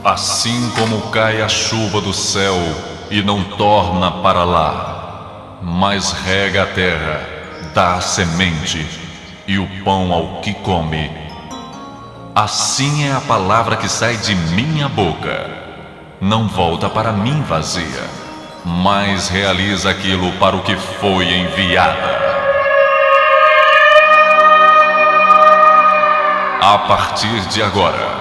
Assim como cai a chuva do céu e não torna para lá, mas rega a terra, dá a semente e o pão ao que come, assim é a palavra que sai de minha boca. Não volta para mim vazia, mas realiza aquilo para o que foi enviada. A partir de agora,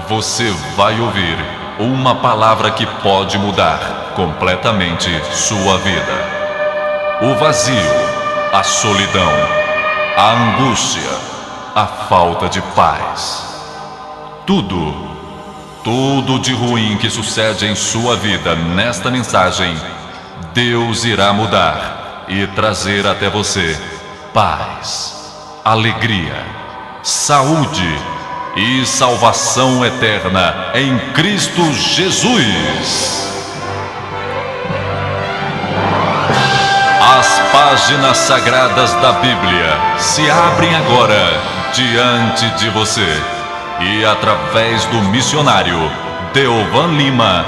você vai ouvir uma palavra que pode mudar completamente sua vida. O vazio, a solidão, a angústia, a falta de paz. Tudo de ruim que sucede em sua vida nesta mensagem, Deus irá mudar e trazer até você paz, alegria, saúde e salvação eterna em Cristo Jesus. As páginas sagradas da Bíblia se abrem agora diante de você e através do missionário Deovan Lima,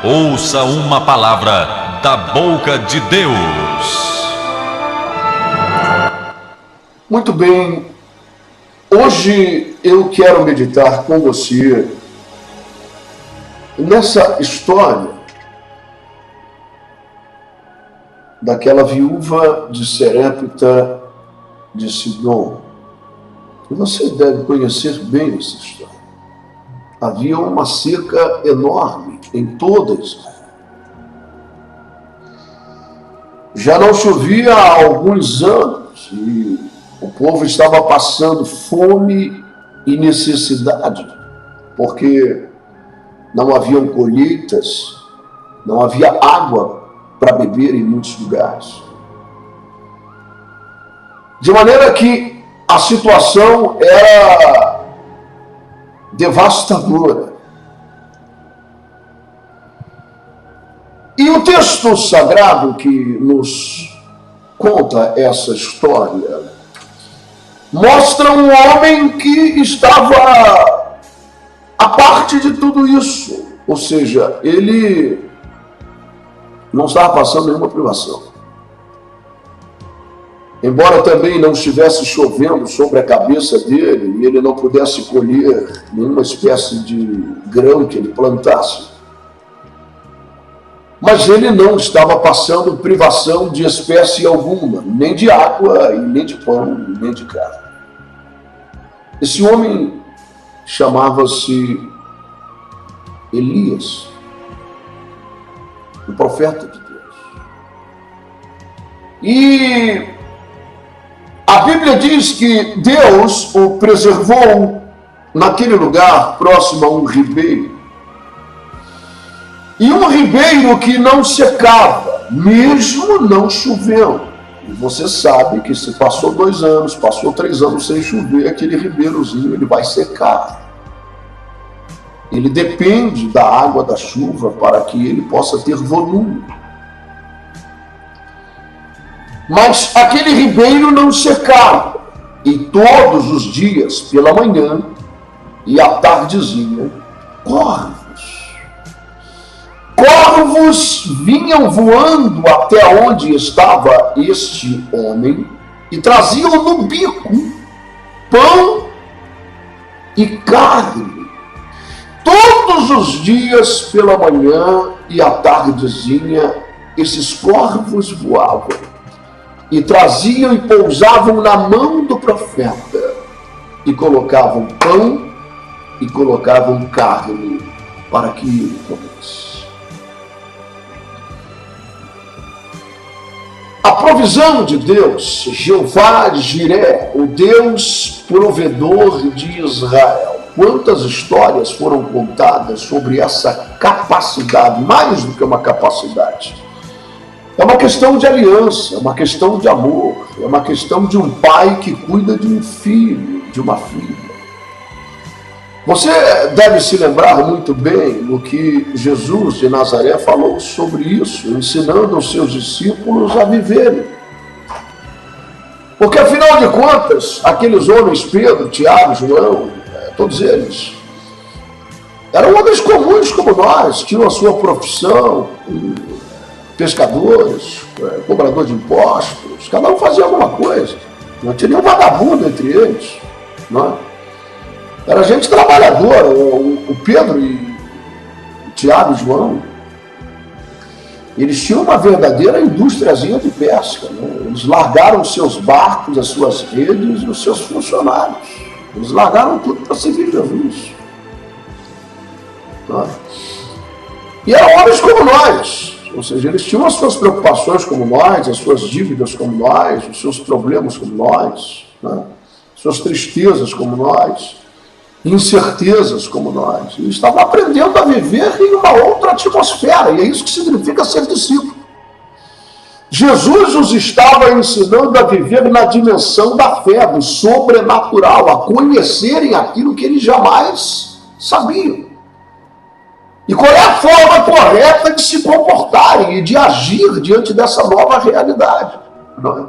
ouça uma palavra da boca de Deus. Muito bem. Hoje eu quero meditar com você nessa história daquela viúva de Serepta de Sidom. E você deve conhecer bem essa história. Havia uma seca enorme em toda Israel. Já não chovia há alguns anos e o povo estava passando fome e necessidade, porque não haviam colheitas, não havia água para beber em muitos lugares. De maneira que a situação era devastadora. E o texto sagrado que nos conta essa história mostra um homem que estava à parte de tudo isso. Ou seja, ele não estava passando nenhuma privação. Embora também não estivesse chovendo sobre a cabeça dele e ele não pudesse colher nenhuma espécie de grão que ele plantasse, mas ele não estava passando privação de espécie alguma, nem de água, e nem de pão, nem de carne. Esse homem chamava-se Elias, o profeta de Deus. E a Bíblia diz que Deus o preservou naquele lugar próximo a um ribeiro. E um ribeiro que não secava, mesmo não chovendo. E você sabe que se passou 2 anos, passou 3 anos sem chover, aquele ribeirozinho ele vai secar. Ele depende da água da chuva para que ele possa ter volume. Mas aquele ribeiro não secava. E todos os dias, pela manhã e à tardezinha, corvos vinham voando até onde estava este homem e traziam no bico pão e carne. Todos os dias, pela manhã e à tardezinha, esses corvos voavam e traziam e pousavam na mão do profeta e colocavam pão e colocavam carne para que ele comesse. A provisão de Deus, Jeová Jiré, o Deus provedor de Israel. Quantas histórias foram contadas sobre essa capacidade, mais do que uma capacidade. É uma questão de aliança, é uma questão de amor, é uma questão de um pai que cuida de um filho, de uma filha. Você deve se lembrar muito bem do que Jesus de Nazaré falou sobre isso, ensinando os seus discípulos a viverem. Porque, afinal de contas, aqueles homens, Pedro, Tiago, João, todos eles, Eram homens comuns como nós, tinham a sua profissão, pescadores, cobrador de impostos, cada um fazia alguma coisa. Não tinha nenhum vagabundo entre eles. Não é? Era gente trabalhadora. O Pedro e o Tiago e João, eles tinham uma verdadeira indústriazinha de pesca. Né? Eles largaram os seus barcos, as suas redes e os seus funcionários. Eles largaram tudo para servir Jesus. Não é? E eram homens como nós. Ou seja, eles tinham as suas preocupações como nós, as suas dívidas como nós, os seus problemas como nós, né? Suas tristezas como nós, incertezas como nós. E estavam aprendendo a viver em uma outra atmosfera, e é isso que significa ser discípulo. Jesus os estava ensinando a viver na dimensão da fé, do sobrenatural, a conhecerem aquilo que eles jamais sabiam. E qual é a forma correta de se comportarem e de agir diante dessa nova realidade? Não é?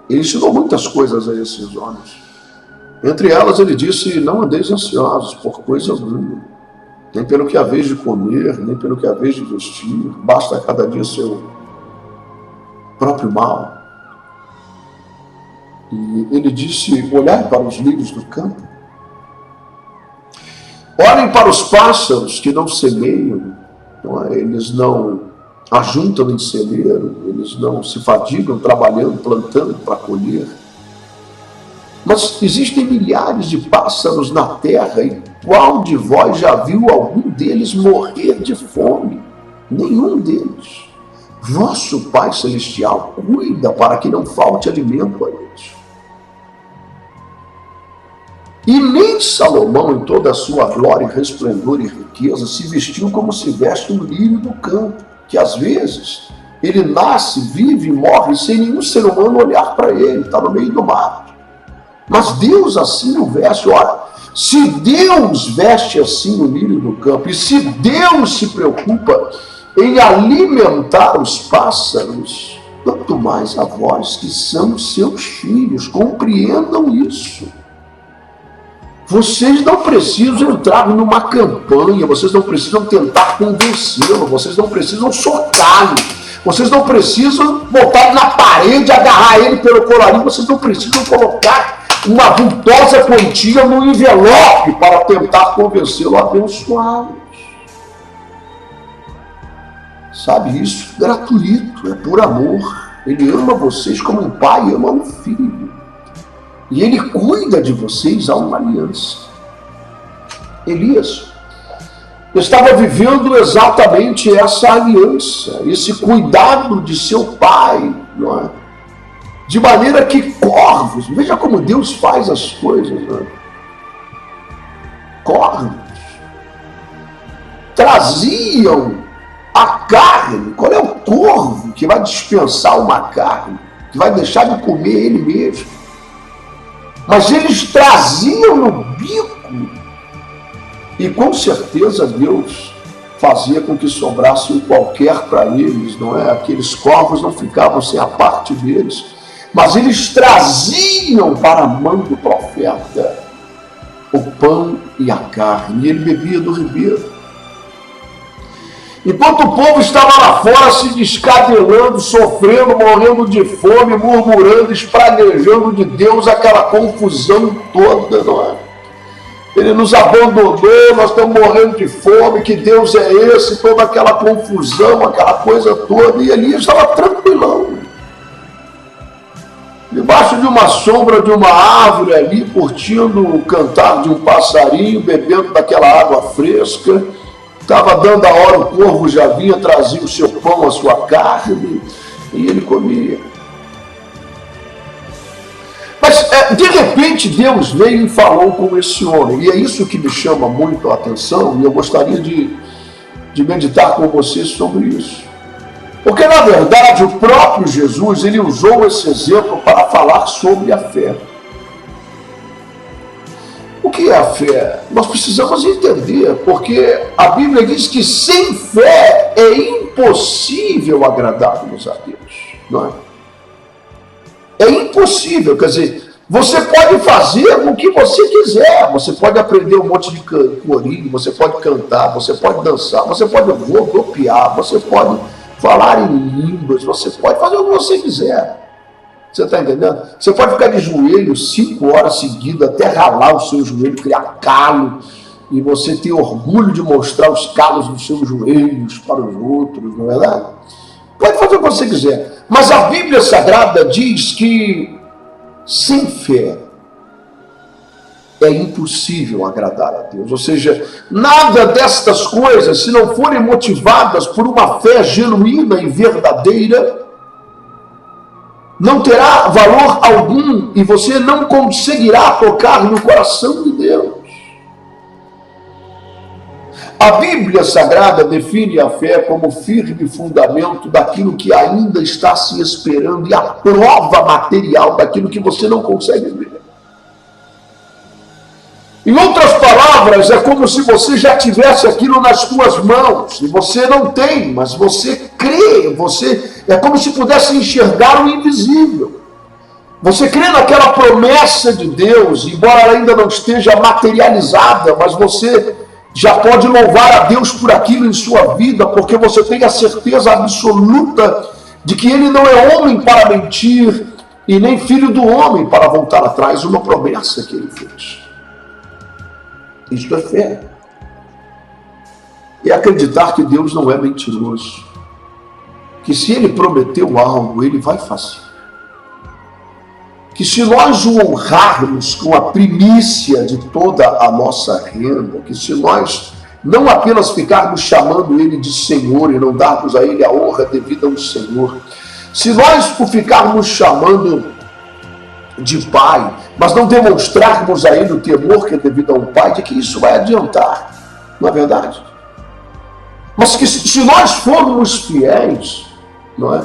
Ele ensinou muitas coisas a esses homens. Entre elas ele disse, não andeis ansiosos por coisa alguma, nem pelo que haveis de comer, nem pelo que haveis de vestir, basta cada dia seu próprio mal. E ele disse, olhai para os lírios do campo, olhem para os pássaros que não semeiam, não é? Eles não ajuntam em celeiro, eles não se fadigam trabalhando, plantando para colher. Mas existem milhares de pássaros na terra, e qual de vós já viu algum deles morrer de fome? Nenhum deles. Vosso Pai Celestial cuida para que não falte alimento a eles. E nem Salomão, em toda a sua glória, resplendor e riqueza, se vestiu como se veste um lírio do campo, que às vezes ele nasce, vive e morre sem nenhum ser humano olhar para ele, está no meio do mar. Mas Deus assim o veste. Ora, se Deus veste assim o lírio do campo, e se Deus se preocupa em alimentar os pássaros, quanto mais a vós que são seus filhos, compreendam isso. Vocês não precisam entrar numa campanha, vocês não precisam tentar convencê-lo, vocês não precisam socá-lo, vocês não precisam botar ele na parede, agarrar ele pelo colarinho, vocês não precisam colocar uma vultosa quantia no envelope para tentar convencê-lo a abençoá-los. Sabe, isso é gratuito, é por amor. Ele ama vocês como um pai ama um filho. E ele cuida de vocês a uma aliança. Elias estava vivendo exatamente essa aliança, esse cuidado de seu pai, não é? De maneira que corvos, veja como Deus faz as coisas, não é? Corvos traziam a carne. Qual é o corvo que vai dispensar uma carne, que vai deixar de comer ele mesmo? Mas eles traziam no bico, e com certeza Deus fazia com que sobrasse um qualquer para eles, não é? Aqueles corvos não ficavam sem a parte deles, mas eles traziam para a mão do profeta o pão e a carne, e ele bebia do ribeiro. Enquanto o povo estava lá fora se descabelando, sofrendo, morrendo de fome, murmurando, espraguejando de Deus, aquela confusão toda, não é? Ele nos abandonou, nós estamos morrendo de fome, que Deus é esse, toda aquela confusão, aquela coisa toda, e Elias estava tranquilão, debaixo de uma sombra de uma árvore ali, curtindo o cantar de um passarinho, bebendo daquela água fresca. Estava dando a hora, o corvo já vinha, trazia o seu pão, a sua carne, e ele comia. Mas, de repente, Deus veio e falou com esse homem, e é isso que me chama muito a atenção, e eu gostaria de meditar com você sobre isso. Porque, na verdade, o próprio Jesus, ele usou esse exemplo para falar sobre a fé. O que é a fé? Nós precisamos entender, porque a Bíblia diz que sem fé é impossível agradarmos a Deus, não é? É impossível, quer dizer, Você pode fazer o que você quiser, você pode aprender um monte de corinho, você pode cantar, você pode dançar, você pode rodopiar, você pode falar em línguas, você pode fazer o que você quiser. Você está entendendo? Você pode ficar de joelho 5 horas seguidas, até ralar o seu joelho, criar calo, e você ter orgulho de mostrar os calos dos seus joelhos para os outros, não é verdade? Pode fazer o que você quiser. Mas a Bíblia Sagrada diz que sem fé é impossível agradar a Deus. Ou seja, nada destas coisas, se não forem motivadas por uma fé genuína e verdadeira, não terá valor algum e você não conseguirá tocar no coração de Deus. A Bíblia Sagrada define a fé como firme fundamento daquilo que ainda está se esperando e a prova material daquilo que você não consegue ver. Em outras palavras, é como se você já tivesse aquilo nas suas mãos, e você não tem, mas você crê, é como se pudesse enxergar o invisível. Você crê naquela promessa de Deus, embora ela ainda não esteja materializada, mas você já pode louvar a Deus por aquilo em sua vida, porque você tem a certeza absoluta de que Ele não é homem para mentir, e nem filho do homem para voltar atrás, uma promessa que Ele fez. Isto é fé. E acreditar que Deus não é mentiroso. Que se Ele prometeu algo, Ele vai fazer. Que se nós o honrarmos com a primícia de toda a nossa renda, que se nós não apenas ficarmos chamando Ele de Senhor e não darmos a Ele a honra devida ao Senhor, se nós o ficarmos chamando de Pai, mas não demonstrarmos a Ele o temor que é devido a um Pai, de que isso vai adiantar, não é verdade? Mas que se nós formos fiéis, não é?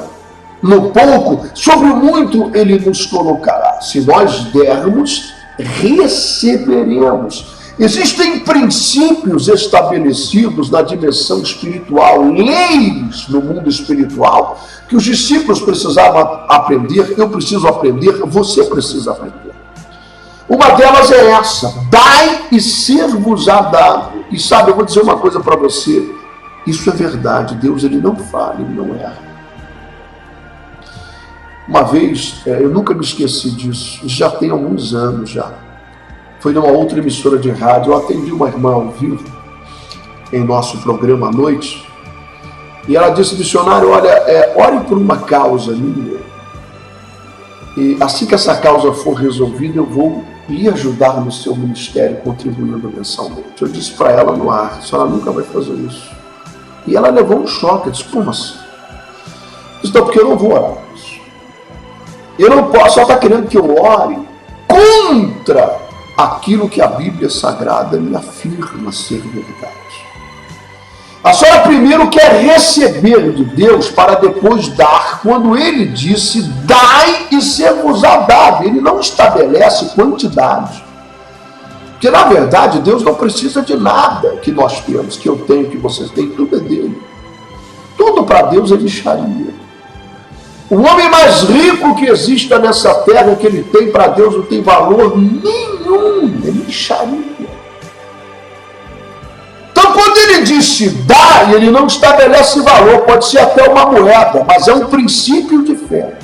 No pouco, sobre o muito Ele nos colocará. Se nós dermos, receberemos. Existem princípios estabelecidos na dimensão espiritual, leis no mundo espiritual, que os discípulos precisavam aprender, eu preciso aprender, você precisa aprender. Uma delas é essa: dai e ser-vos-á dado. E sabe, eu vou dizer uma coisa para você, isso é verdade, Deus Ele não falha, Ele não erra. Uma vez, eu nunca me esqueci disso, já tem alguns anos já, foi numa outra emissora de rádio, eu atendi uma irmã ao vivo, em nosso programa à noite, e ela disse: missionário, olha, ore por uma causa minha, e assim que essa causa for resolvida, eu vou lhe ajudar no seu ministério, contribuindo mensalmente. Eu disse para ela no ar: a senhora nunca vai fazer isso. E ela levou um choque, eu disse: como assim? Eu disse: não, porque eu não vou orar. Eu não posso, só está querendo que eu ore contra aquilo que a Bíblia Sagrada me afirma ser verdade. A senhora primeiro quer receber de Deus para depois dar, quando Ele disse: dai e ser-vos-á dado. Ele não estabelece quantidade. Porque na verdade Deus não precisa de nada que nós temos, que eu tenho, que vocês têm, tudo é dele. Tudo para Deus é lixaria. O homem mais rico que exista nessa terra, que ele tem para Deus, não tem valor nenhum, é lixaria. Então, quando ele disse dá, ele não estabelece valor, pode ser até uma moeda, mas é um princípio de fé.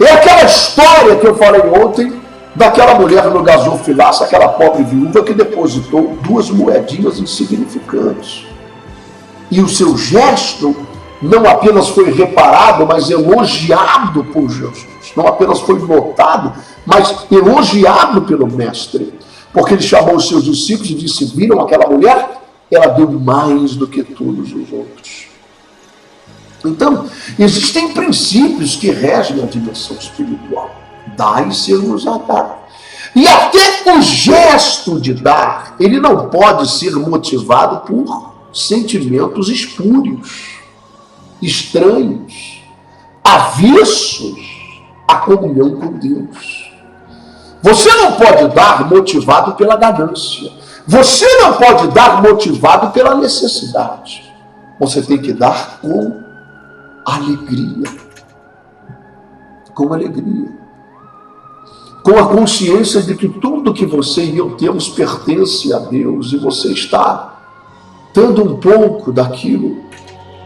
É aquela história que eu falei ontem, daquela mulher no gasofilaço, aquela pobre viúva que depositou 2 moedinhas insignificantes. E o seu gesto não apenas foi reparado, mas elogiado por Jesus. Não apenas foi notado, mas elogiado pelo Mestre. Porque ele chamou os seus discípulos e disse: viram aquela mulher? Ela deu mais do que todos os outros. Então, existem princípios que regem a dimensão espiritual. Dai e ser-vos-á dado. E até o gesto de dar, ele não pode ser motivado por sentimentos espúrios, estranhos, avessos à comunhão com Deus. Você não pode dar motivado pela ganância. Você não pode dar motivado pela necessidade. Você tem que dar com alegria. Com alegria. com a consciência de que tudo que você e eu temos pertence a Deus, e você está dando um pouco daquilo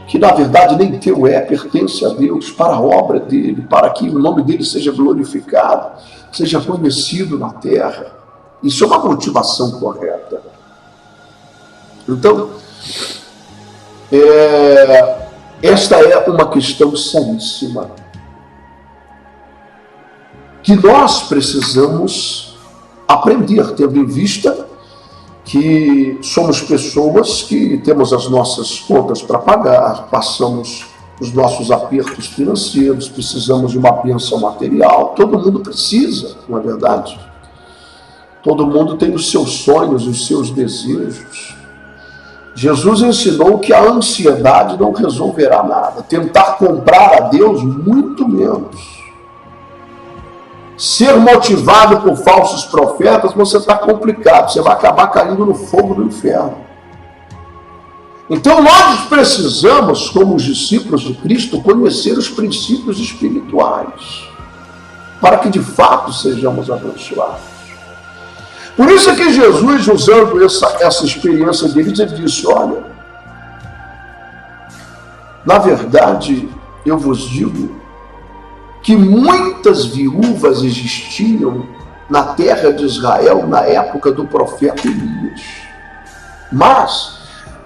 que na verdade nem teu é, pertence a Deus, para a obra dele, para que o nome dele seja glorificado, seja conhecido na terra. Isso é uma motivação correta. Então, esta é uma questão seríssima, que nós precisamos aprender, tendo em vista que somos pessoas que temos as nossas contas para pagar, passamos os nossos apertos financeiros, precisamos de uma bênção material. Todo mundo precisa, não é verdade? Todo mundo tem os seus sonhos, os seus desejos. Jesus ensinou que a ansiedade não resolverá nada. Tentar comprar a Deus, muito menos. Ser motivado por falsos profetas, você está complicado, você vai acabar caindo no fogo do inferno. Então nós precisamos, como os discípulos de Cristo, conhecer os princípios espirituais, para que de fato sejamos abençoados. Por isso é que Jesus, usando essa experiência deles, ele disse: olha, na verdade, eu vos digo que muitas viúvas existiam na terra de Israel na época do profeta Elias. Mas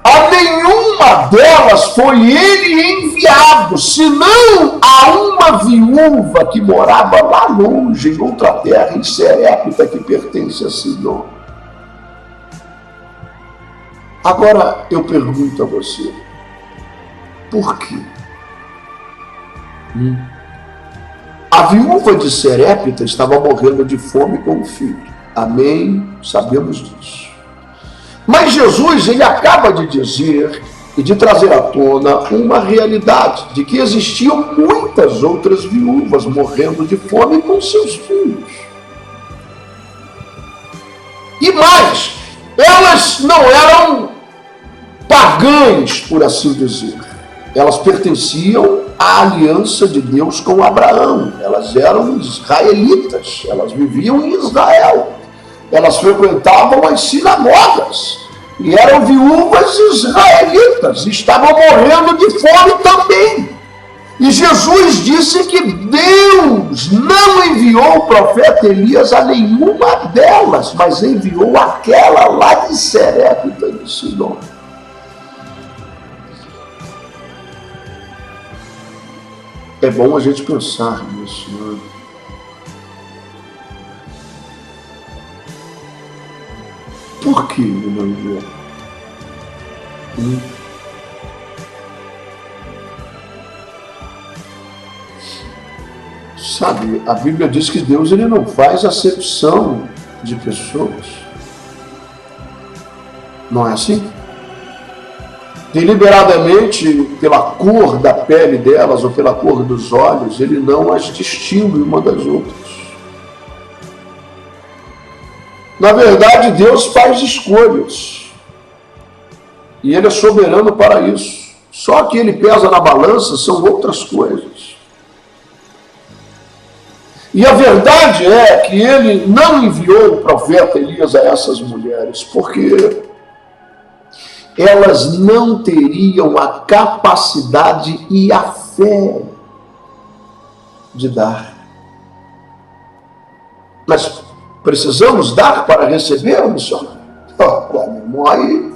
a nenhuma delas foi ele enviado, senão a uma viúva que morava lá longe, em outra terra, em Serepta, que pertence a Sidom. Agora eu pergunto a você, por quê? A viúva de Serepta estava morrendo de fome com o filho. Amém? Sabemos disso. Mas Jesus, ele acaba de dizer e de trazer à tona uma realidade de que existiam muitas outras viúvas morrendo de fome com seus filhos. E mais, elas não eram pagãs, por assim dizer. Elas pertenciam à aliança de Deus com Abraão. Elas eram israelitas, elas viviam em Israel. Elas frequentavam as sinagogas e eram viúvas israelitas, estavam morrendo de fome também. E Jesus disse que Deus não enviou o profeta Elias a nenhuma delas, mas enviou aquela lá de Serepta de Sidom. É bom a gente pensar nisso, né? Por que ele não enviou? Sabe, a Bíblia diz que Deus ele não faz acepção de pessoas. Não é assim? Deliberadamente, pela cor da pele delas ou pela cor dos olhos, ele não as distingue uma das outras. Na verdade, Deus faz escolhas. E ele é soberano para isso. Só que ele pesa na balança são outras coisas. E a verdade é que ele não enviou o profeta Elias a essas mulheres, porque elas não teriam a capacidade e a fé de dar. Mas precisamos dar para receber, missionário? Aí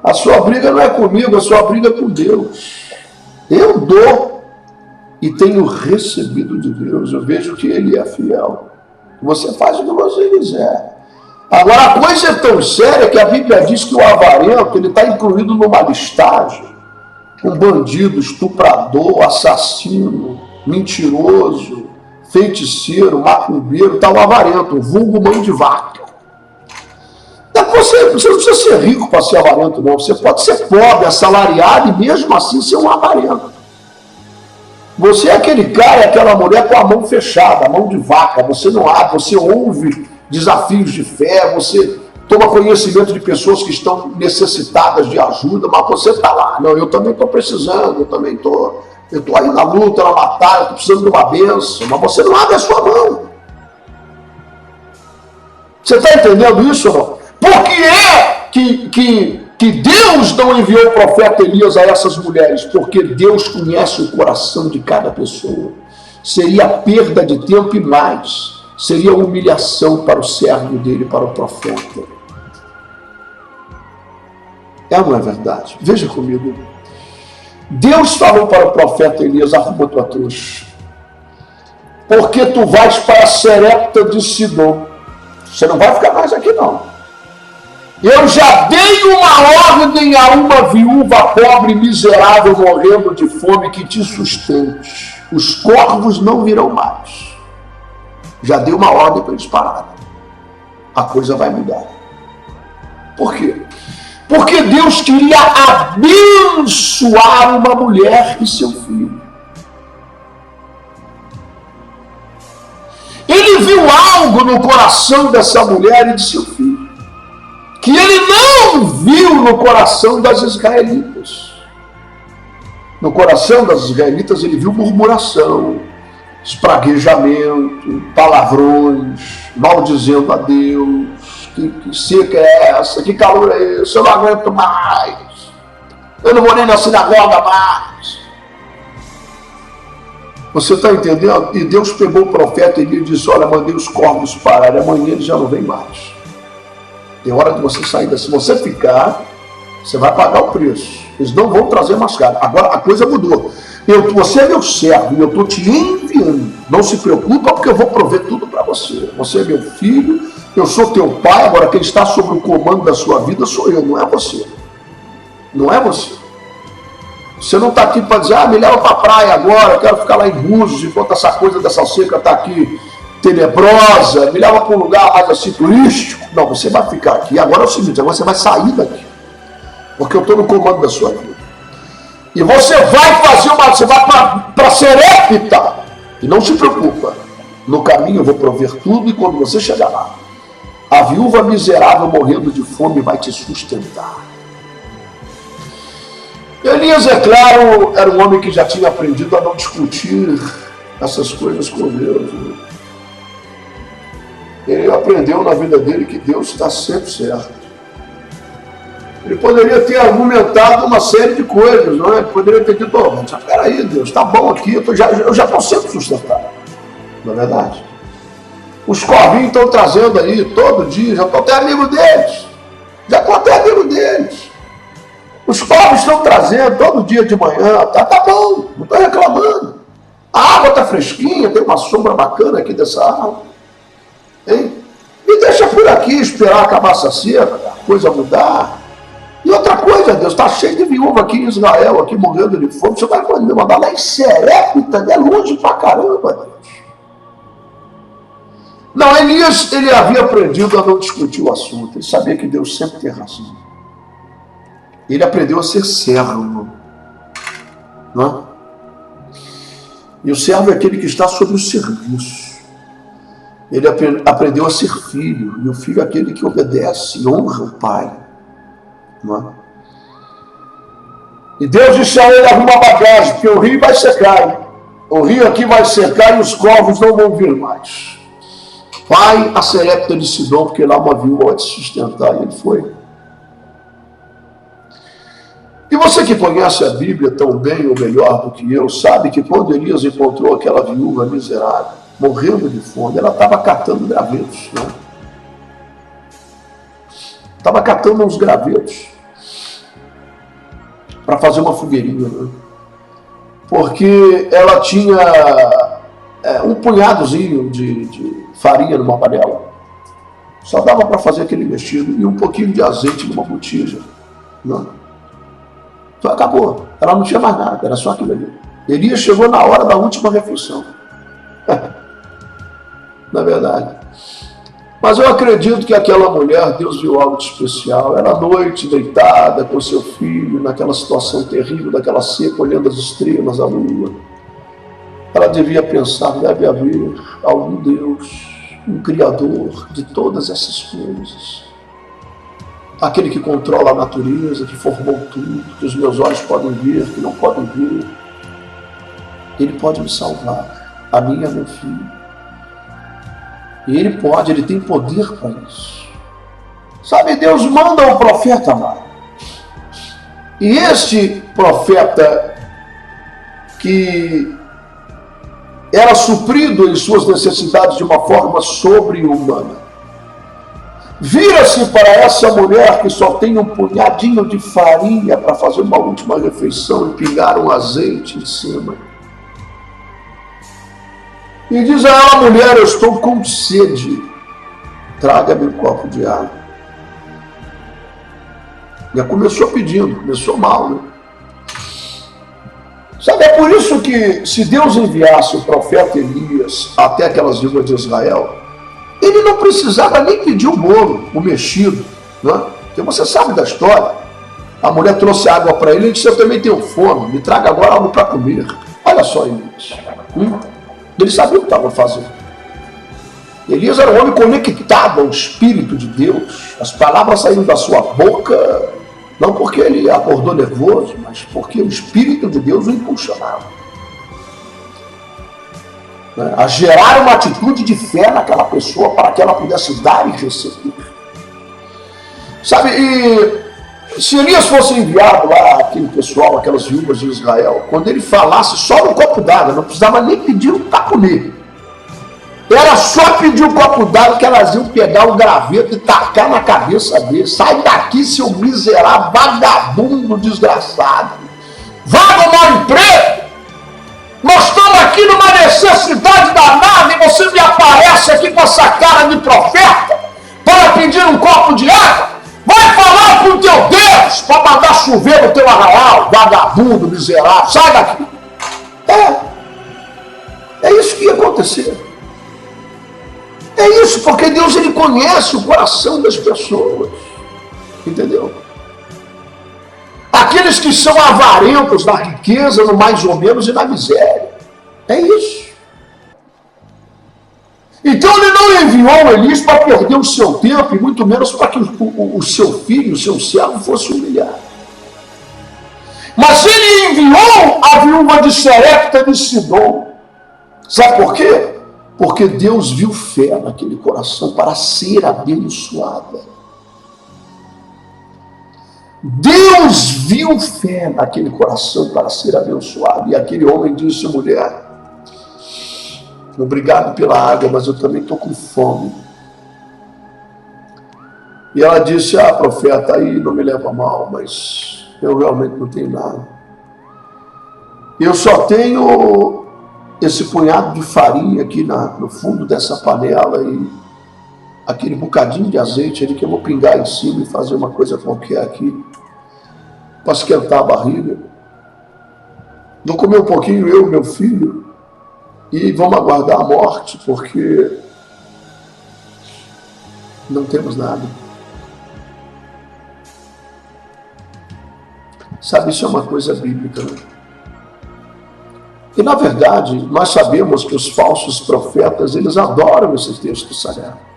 a sua briga não é comigo, a sua briga é com Deus. Eu dou e tenho recebido de Deus. Eu vejo que Ele é fiel. Você faz o que você quiser. Agora, a coisa é tão séria que a Bíblia diz que o avarento ele está incluído numa listagem. Um bandido, estuprador, assassino, mentiroso, feiticeiro, macumbeiro, está o avarento, o vulgo mão de vaca. Você não precisa ser rico para ser avarento, não. Você pode ser pobre, assalariado e mesmo assim ser um avarento. Você é aquele cara e aquela mulher com a mão fechada, a mão de vaca. Você não abre, você ouve desafios de fé, você toma conhecimento de pessoas que estão necessitadas de ajuda, mas você está lá. Não, eu também estou precisando, eu estou aí na luta, na batalha, estou precisando de uma bênção, mas você não abre a sua mão. Você está entendendo isso ou não? Por que é que Deus não enviou o profeta Elias a essas mulheres? Porque Deus conhece o coração de cada pessoa. Seria perda de tempo e mais. Seria humilhação para o servo dele, para o profeta. É ou não é verdade? Veja comigo. Deus falou para o profeta Elias: arruma tua trouxa, porque tu vais para Serepta de Sidom. Você não vai ficar mais aqui, não. Eu já dei uma ordem a uma viúva pobre e miserável morrendo de fome que te sustente. Os corvos não virão mais. Já dei uma ordem para eles pararem. A coisa vai mudar. Por quê? Porque Deus queria abençoar uma mulher e seu filho. Ele viu algo no coração dessa mulher e de seu filho, que ele não viu no coração das israelitas. No coração das israelitas ele viu murmuração, espraguejamento, palavrões, maldizendo a Deus. Que seca é essa? Que calor é esse? Eu não aguento mais. Eu não vou nem na sinagoga mais. Você está entendendo? E Deus pegou o profeta e ele disse: olha, mandei os corvos pararem, amanhã ele já não vem mais. É hora de você sair daqui. Se você ficar, você vai pagar o preço. Eles não vão trazer mais caro. Agora a coisa mudou. Você é meu servo e eu estou te enviando. Não se preocupa, porque eu vou prover tudo para você. Você é meu filho, eu sou teu pai. Agora quem está sob o comando da sua vida sou eu, não é você. Não é você. Você não está aqui para dizer: me leva para a praia agora, eu quero ficar lá em Búzios, enquanto essa coisa dessa seca está aqui tenebrosa, me leva para um lugar mais assim turístico. Não, você vai ficar aqui. Agora é o seguinte, agora você vai sair daqui, porque eu estou no comando da sua vida. E você vai fazer você vai para Serepta. E não se preocupa, no caminho eu vou prover tudo, e quando você chegar lá, a viúva miserável morrendo de fome vai te sustentar. Elias, é claro, era um homem que já tinha aprendido a não discutir essas coisas com Deus. Ele aprendeu na vida dele que Deus está sempre certo. Ele poderia ter argumentado uma série de coisas, não é? Ele poderia ter dito: peraí, Deus, está bom aqui, eu já estou sendo sustentado. Não é verdade? Os corvinhos estão trazendo aí todo dia, já estou até amigo deles. Os corvos estão trazendo todo dia de manhã, tá bom, não estou reclamando. A água está fresquinha, tem uma sombra bacana aqui dessa água. Hein? Me deixa por aqui esperar acabar essa seca, a coisa mudar. E outra coisa, Deus, está cheio de viúva aqui em Israel, aqui morrendo de fome. Você vai me mandar lá em Serepta, é longe pra caramba, Deus. Não, Elias, ele havia aprendido a não discutir o assunto. Ele sabia que Deus sempre tem razão. Ele aprendeu a ser servo. Não é? E o servo é aquele que está sob o serviço. Ele aprendeu a ser filho. E o filho é aquele que obedece e honra o pai. Não é? E Deus disse a ele: arruma a bagagem, porque o rio vai secar. O rio aqui vai secar e os corvos não vão vir mais. Vai a Serepta de Sidom, porque lá uma viúva vai te sustentar. E ele foi. E você que conhece a Bíblia tão bem ou melhor do que eu, sabe que quando Elias encontrou aquela viúva miserável, morrendo de fome, ela estava catando gravetos, né? Estava catando uns gravetos para fazer uma fogueirinha, né? Porque ela tinha um punhadozinho de farinha numa panela. Só dava para fazer aquele mexido e um pouquinho de azeite numa botija, né? Então acabou. Ela não tinha mais nada, era só aquilo ali. Elias chegou na hora da última refeição. Na verdade. Mas eu acredito que aquela mulher, Deus viu algo de especial. Era à noite, deitada com seu filho, naquela situação terrível, daquela seca, olhando as estrelas, a lua. Ela devia pensar: deve haver algum Deus, um Criador de todas essas coisas. Aquele que controla a natureza, que formou tudo, que os meus olhos podem ver, que não podem ver. Ele pode me salvar, a mim e a meu filho. E ele pode, ele tem poder para isso. Sabe, Deus manda o profeta lá. E este profeta que era suprido em suas necessidades de uma forma sobre-humana, vira-se para essa mulher que só tem um punhadinho de farinha para fazer uma última refeição e pingar um azeite em cima. E diz a ela: mulher, eu estou com sede, traga-me um copo de água. Já começou pedindo, começou mal, né? Sabe, é por isso que se Deus enviasse o profeta Elias até aquelas vilas de Israel, ele não precisava nem pedir o bolo, o mexido, né? Porque você sabe da história. A mulher trouxe água para ele e disse: eu também tenho fome, me traga agora algo para comer. Olha só, Elias. Ele sabia o que estava fazendo. Elias era um homem conectado ao Espírito de Deus. As palavras saíram da sua boca, não porque ele acordou nervoso, mas porque o Espírito de Deus o impulsionava a gerar uma atitude de fé naquela pessoa para que ela pudesse dar e receber. Sabe, e se Elias fosse enviado lá, aquele pessoal, aquelas viúvas de Israel, quando ele falasse só no copo d'água, não precisava nem pedir para comer. Era só pedir um copo d'água que elas iam pegar um graveto e tacar na cabeça dele. Sai daqui, seu miserável, vagabundo, desgraçado. Vaga mal emprego! Nós estamos aqui numa necessidade danada e você me aparece aqui com essa cara de profeta para pedir um copo de água? Vai falar com o teu Deus para mandar chover no teu arraial, vagabundo, miserável. Sai daqui! É isso que ia acontecer. É isso, porque Deus, ele conhece o coração das pessoas. Entendeu? Aqueles que são avarentos na riqueza, no mais ou menos e na miséria. É isso. Então ele não enviou Elias para perder o seu tempo, e muito menos para que o seu filho, o seu servo, fosse humilhado. Mas ele enviou a viúva de Serepta de Sidom. Sabe por quê? Porque Deus viu fé naquele coração para ser abençoada. Deus viu fé naquele coração para ser abençoado. E aquele homem disse: mulher, obrigado pela água, mas eu também estou com fome. E ela disse: profeta, aí não me leva mal, mas eu realmente não tenho nada. Eu só tenho esse punhado de farinha aqui no fundo dessa panela e aquele bocadinho de azeite ali que eu vou pingar em cima e fazer uma coisa qualquer aqui para esquentar a barriga. Vou comer um pouquinho eu e meu filho e vamos aguardar a morte, porque não temos nada. Sabe, isso é uma coisa bíblica, né? E, na verdade, nós sabemos que os falsos profetas, eles adoram esse texto sagrado.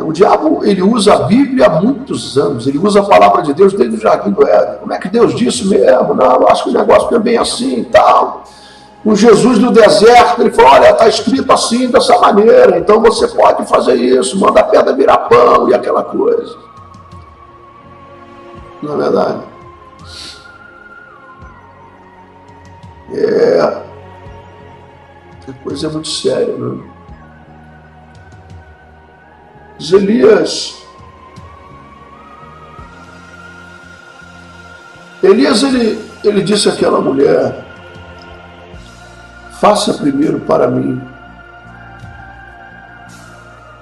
O diabo, ele usa a Bíblia há muitos anos. Ele usa a palavra de Deus desde o Jardim do Éden. Como é que Deus disse mesmo? Não, eu acho que o negócio não é bem assim e tal. O Jesus do deserto, ele falou: olha, está escrito assim, dessa maneira, então você pode fazer isso, manda a pedra virar pão e aquela coisa. Não é verdade? A coisa é muito séria, né? Elias, ele disse àquela mulher: faça primeiro para mim,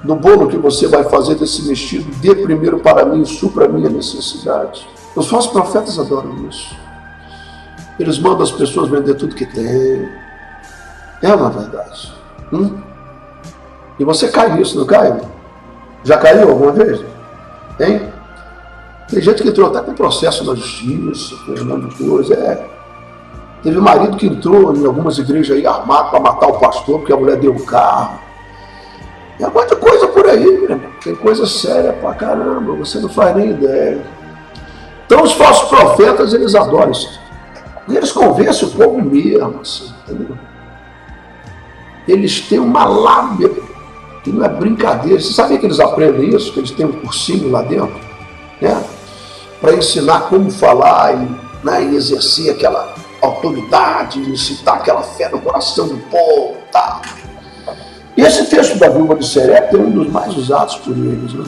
no bolo que você vai fazer desse mexido, dê primeiro para mim e supra a minha necessidade. Os falsos profetas adoram isso. Eles mandam as pessoas vender tudo que tem. É uma verdade. E você cai nisso, não cai? Já caiu alguma vez? Hein? Tem gente que entrou até com processo na justiça, fazendo coisa. Teve marido que entrou em algumas igrejas aí armado para matar o pastor porque a mulher deu um carro. É muita coisa por aí, meu irmão. Tem coisa séria pra caramba, você não faz nem ideia. Então os falsos profetas, eles adoram isso. E eles convencem o povo mesmo, assim, entendeu? eles têm uma lábia que não é brincadeira. Você sabia que eles aprendem isso? Que eles têm um cursinho lá dentro, né? Para ensinar como falar e, né, e exercer aquela autoridade, incitar aquela fé no coração do povo, tá? E esse texto da viúva de Serepta é um dos mais usados por eles, né?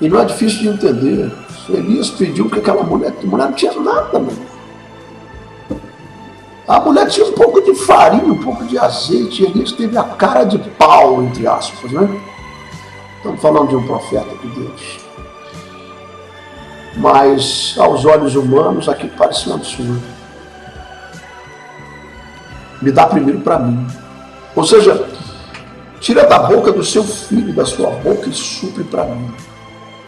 E não é difícil de entender. Elias pediu que aquela mulher não tinha nada, mano. A mulher tinha um pouco de farinha, um pouco de azeite, e Elias teve a cara de pau, entre aspas, né? Estamos falando de um profeta de Deus. Mas, aos olhos humanos, aquilo parece um absurdo. Me dá primeiro para mim. Ou seja, tira da boca do seu filho, da sua boca, e supre para mim.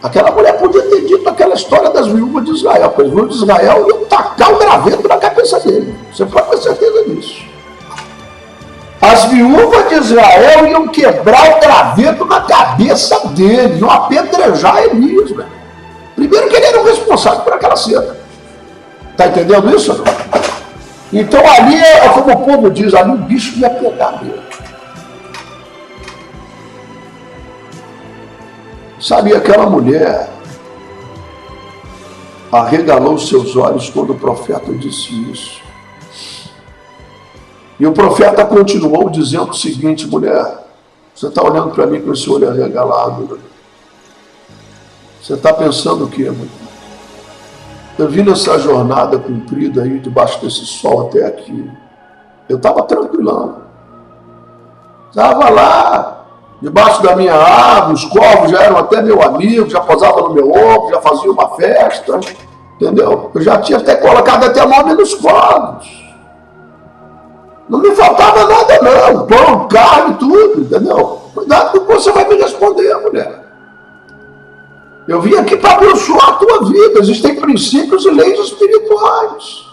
Aquela mulher podia ter dito aquela história das viúvas de Israel, porque as viúvas de Israel iam tacar o graveto na cabeça dele. Você pode ter certeza disso. As viúvas de Israel iam quebrar o graveto na cabeça dele, iam apedrejar Elias, velho. Primeiro que ele era o responsável por aquela cena. Está entendendo isso? Não? Então ali, é como o povo diz, ali o bicho ia pegar mesmo. Sabe, aquela mulher arregalou os seus olhos quando o profeta disse isso. E o profeta continuou dizendo o seguinte: mulher, você está olhando para mim com esse olho arregalado, né? Você está pensando o quê, mãe? Eu vim nessa jornada comprida aí, debaixo desse sol até aqui. Eu estava tranquilão. Estava lá, debaixo da minha árvore, os corvos já eram até meu amigo, já pousavam no meu ombro, já faziam uma festa, entendeu? Eu já tinha até colocado até nome nos corvos. Não me faltava nada não, pão, carne, tudo, entendeu? Cuidado com o que você vai me responder, mulher. Eu vim aqui para abençoar a tua vida. Existem princípios e leis espirituais.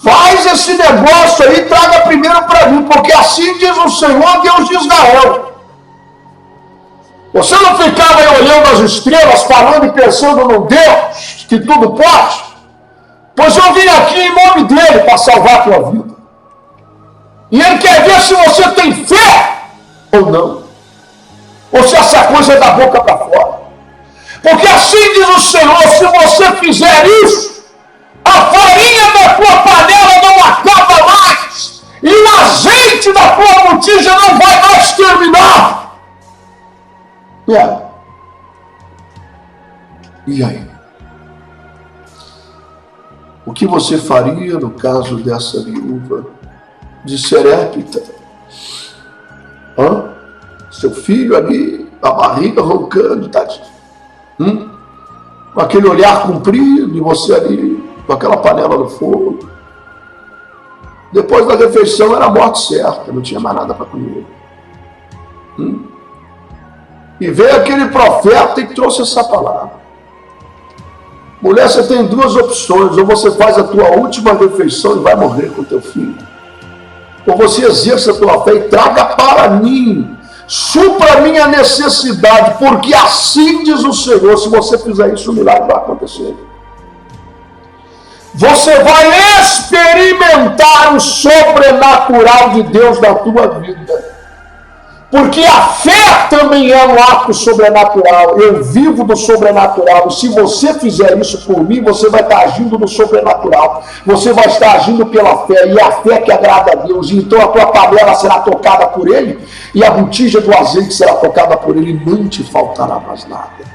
Faz esse negócio aí, traga primeiro para mim, porque assim diz o Senhor, Deus de Israel. Você não ficava aí olhando as estrelas, falando e pensando no Deus que tudo pode? Pois eu vim aqui em nome dele para salvar a tua vida. E ele quer ver se você tem fé ou não. Ou se essa coisa é da boca para fora. Porque assim diz o Senhor, se você fizer isso, a farinha da tua panela não acaba mais, e o azeite da tua botija não vai mais terminar. E aí? O que você faria no caso dessa viúva de Serepta? Seu filho ali, a barriga roncando, tadinho. Com aquele olhar comprido, e você ali, com aquela panela no fogo. Depois da refeição era a morte certa, não tinha mais nada para comer. E veio aquele profeta e trouxe essa palavra. Mulher, você tem duas opções: ou você faz a tua última refeição e vai morrer com teu filho, ou você exerce a tua fé e traga para mim, supra a minha necessidade, porque assim diz o Senhor. Se você fizer isso, o milagre vai acontecer. Você vai experimentar o sobrenatural de Deus na tua vida. Porque a fé também é um ato sobrenatural. Eu vivo do sobrenatural. E se você fizer isso por mim, você vai estar agindo no sobrenatural. Você vai estar agindo pela fé. E é a fé que agrada a Deus. Então a tua panela será tocada por Ele. E a botija do azeite será tocada por Ele. E não te faltará mais nada.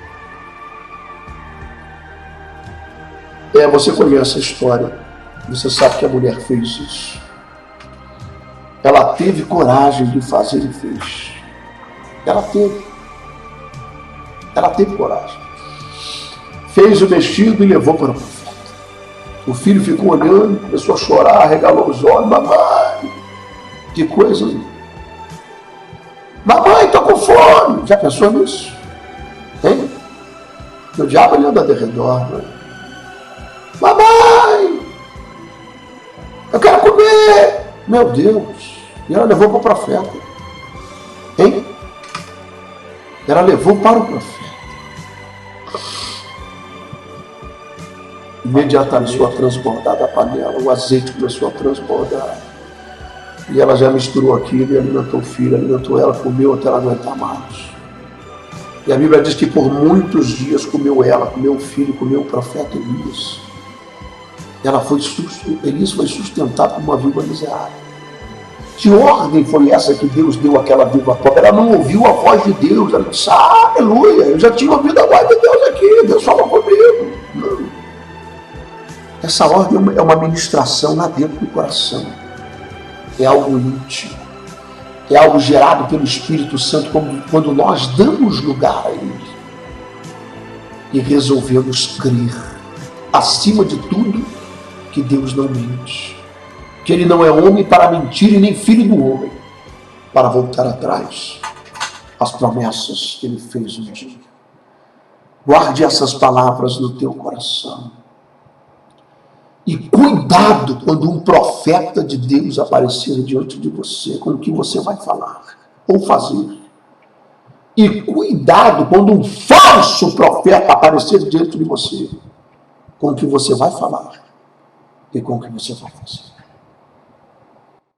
Você conhece a história. Você sabe que a mulher fez isso. Ela teve coragem de fazer e fez. Ela teve coragem. Fez o vestido e levou para o profeta. O filho ficou olhando, começou a chorar, arregalou os olhos. Mamãe, que coisa. Mamãe, estou com fome. Já pensou nisso? Hein? O diabo ele anda de redor. Né? Mamãe, eu quero comer. Meu Deus. E ela levou para o profeta. Hein? Ela levou para o profeta. Imediatamente começou a transbordar da panela. O azeite começou a transbordar. E ela já misturou aquilo e alimentou o filho, alimentou ela, comeu até ela aguentar mais. E a Bíblia diz que por muitos dias comeu ela, comeu o filho, comeu o profeta Elias. Elias foi sustentado por uma viúva miserável. Que ordem foi essa que Deus deu àquela viúva pobre? Ela não ouviu a voz de Deus. Ela disse, aleluia, eu já tinha ouvido a voz de Deus aqui, Deus falou comigo. Não. Essa ordem é uma ministração lá dentro do coração. É algo íntimo. É algo gerado pelo Espírito Santo quando nós damos lugar a Ele e resolvemos crer, acima de tudo, que Deus não mente, que Ele não é homem para mentir e nem filho do homem para voltar atrás as promessas que Ele fez um dia. Guarde essas palavras no teu coração. E cuidado quando um profeta de Deus aparecer diante de você, com o que você vai falar ou fazer. E cuidado quando um falso profeta aparecer diante de você, com o que você vai falar e com o que você vai fazer.